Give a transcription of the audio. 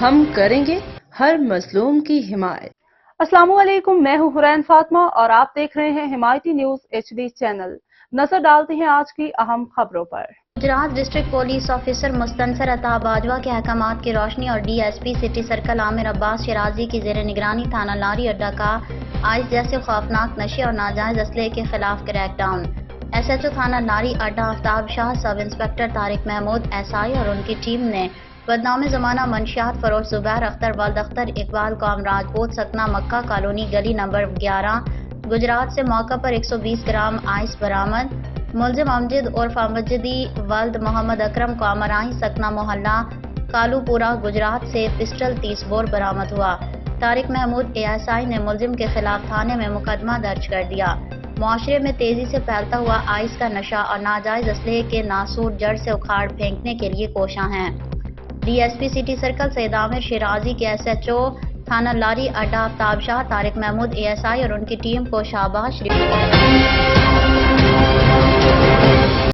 ہم کریں گے ہر مظلوم کی حمایت۔ السلام علیکم، میں ہوں حرین فاطمہ اور آپ دیکھ رہے ہیں حمایتی نیوز HD چینل۔ نظر ڈالتے ہیں آج کی اہم خبروں پر۔ Gujrat district police officer Mustansar Atta Bajwa کے احکامات کی روشنی اور DSP city circle Amir Abbas Shirazi کی زیر نگرانی تھانہ لاری اڈہ کا آئس جیسے خوفناک نشے اور ناجائز اسلحے کے خلاف کریک ڈاؤن۔ SHO تھانہ Lari Adda Aftab Shah, sub inspector Tariq Mahmood SI اور ان کی ٹیم نے بدنام زمانہ منشیات فروش زبیر اختر، ولد اختر، اقبال قوم راجپوت، سکنہ مکہ کالونی گلی نمبر 11 گجرات سے موقع پر 120 گرام آئس برآمد۔ ملزم امجد عرف امجدی ولد محمد اکرم قامرائیں، سکنہ محلہ کالو پورہ گجرات سے پسٹل 30 بور برآمد ہوا۔ طارق محمود ASI نے ملزم کے خلاف تھانے میں مقدمہ درج کر دیا۔ معاشرے میں تیزی سے پھیلتا ہوا آئس کا نشہ اور ناجائز اسلحے کے ناسور جڑ سے اکھاڑ پھینکنے کے لیے کوشاں ہیں۔ DSP سٹی سرکل سید عامر شیرازی کے SHO تھانہ لاری اڈہ آفتاب شاہ، طارق محمود ASI اور ان کی ٹیم کو شاباش